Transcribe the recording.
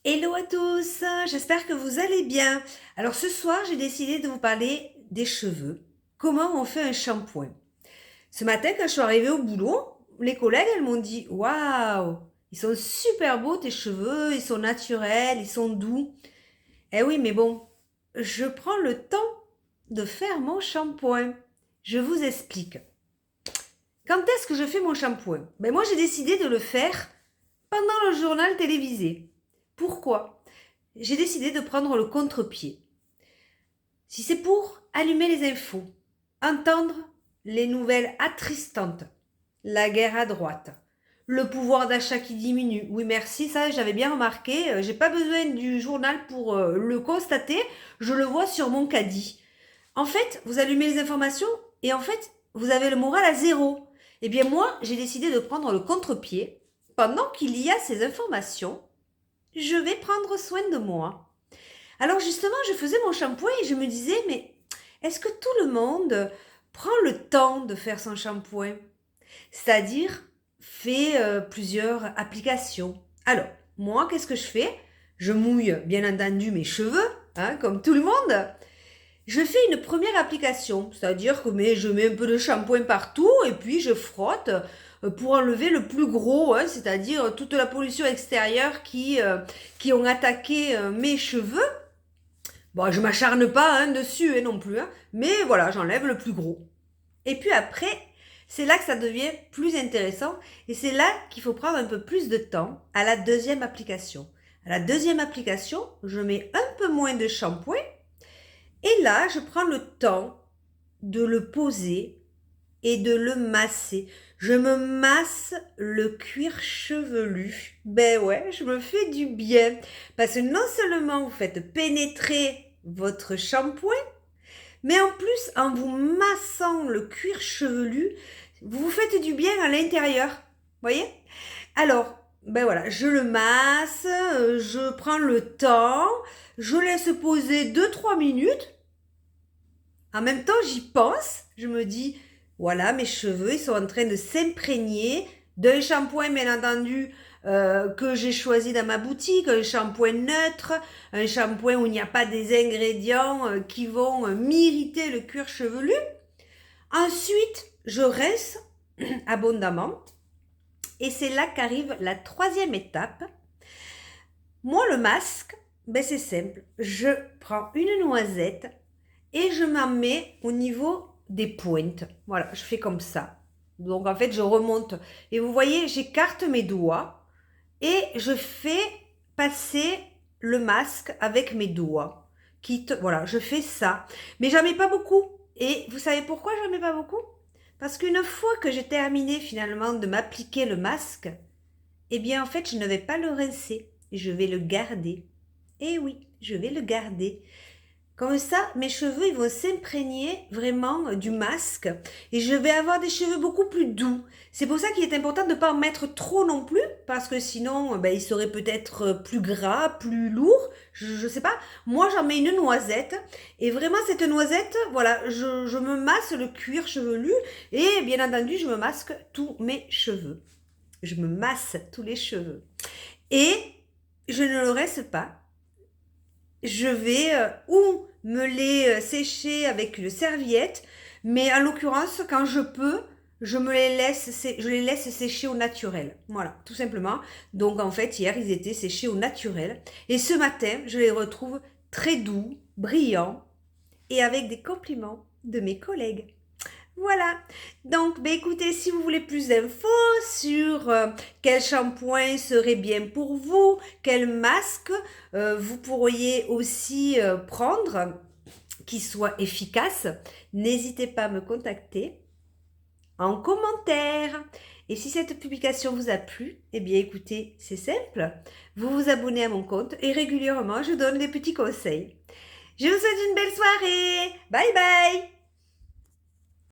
Hello à tous, j'espère que vous allez bien. Alors ce soir, j'ai décidé de vous parler des cheveux. Comment on fait un shampoing? Ce matin, quand je suis arrivée au boulot, les collègues, elles m'ont dit: Waouh, ils sont super beaux tes cheveux, ils sont naturels, ils sont doux. Eh oui, mais bon, je prends le temps de faire mon shampoing. Je vous explique. Quand est-ce que je fais mon shampoing? Moi, j'ai décidé de le faire pendant le journal télévisé. Pourquoi? J'ai décidé de prendre le contre-pied. Si c'est pour allumer les infos, entendre les nouvelles attristantes, la guerre à droite, le pouvoir d'achat qui diminue, oui merci, ça j'avais bien remarqué, j'ai pas besoin du journal pour le constater, je le vois sur mon caddie. En fait, vous allumez les informations et en fait, vous avez le moral à zéro. Eh bien moi, j'ai décidé de prendre le contre-pied. Pendant qu'il y a ces informations, je vais prendre soin de moi. Alors justement, je faisais mon shampoing et je me disais, mais est-ce que tout le monde prend le temps de faire son shampoing? C'est-à-dire, fait plusieurs applications. Alors, moi, qu'est-ce que je fais? Je mouille, bien entendu, mes cheveux, hein, comme tout le monde. Je fais une première application, c'est-à-dire que je mets un peu de shampoing partout et puis je frotte pour enlever le plus gros, hein, c'est-à-dire toute la pollution extérieure qui ont attaqué mes cheveux. Bon, je m'acharne pas dessus non plus, mais voilà, j'enlève le plus gros. Et puis après, c'est là que ça devient plus intéressant et c'est là qu'il faut prendre un peu plus de temps à la deuxième application. À la deuxième application, je mets un peu moins de shampoing et là, je prends le temps de le poser et de le masser. Je me masse le cuir chevelu. Ben ouais, je me fais du bien. Parce que non seulement vous faites pénétrer votre shampoing, mais en plus, en vous massant le cuir chevelu, vous vous faites du bien à l'intérieur. Voyez? Alors, ben voilà, je le masse, je prends le temps, je laisse poser 2-3 minutes. En même temps, j'y pense, je me dis, voilà, mes cheveux, ils sont en train de s'imprégner d'un shampoing, bien entendu, que j'ai choisi dans ma boutique, un shampoing neutre, un shampoing où il n'y a pas des ingrédients qui vont m'irriter le cuir chevelu. Ensuite, je rince abondamment. Et c'est là qu'arrive la troisième étape. Moi, le masque, c'est simple. Je prends une noisette et je m'en mets au niveau des pointes. Voilà, je fais comme ça. Donc en fait, je remonte. Et vous voyez, j'écarte mes doigts et je fais passer le masque avec mes doigts. Quitte, voilà, je fais ça. Mais j'en mets pas beaucoup. Et vous savez pourquoi j'en mets pas beaucoup? Parce qu'une fois que j'ai terminé finalement de m'appliquer le masque, eh bien en fait, je ne vais pas le rincer. Je vais le garder. Eh oui, je vais le garder. Comme ça, mes cheveux ils vont s'imprégner vraiment du masque et je vais avoir des cheveux beaucoup plus doux. C'est pour ça qu'il est important de ne pas en mettre trop non plus parce que sinon ils seraient peut-être plus gras, plus lourds. Je sais pas. Moi j'en mets une noisette et vraiment cette noisette, voilà, je me masse le cuir chevelu et bien entendu je me masque tous mes cheveux. Je me masse tous les cheveux. Et je ne le reste pas. Je vais ou me les sécher avec une serviette, mais en l'occurrence, quand je peux, je les laisse sécher au naturel. Voilà, tout simplement. Donc en fait, hier, ils étaient séchés au naturel. Et ce matin, je les retrouve très doux, brillants et avec des compliments de mes collègues. Voilà. Donc, écoutez, si vous voulez plus d'infos sur quel shampoing serait bien pour vous, quel masque vous pourriez aussi prendre qui soit efficace, n'hésitez pas à me contacter en commentaire. Et si cette publication vous a plu, eh bien écoutez, c'est simple. Vous vous abonnez à mon compte et régulièrement, je donne des petits conseils. Je vous souhaite une belle soirée. Bye bye.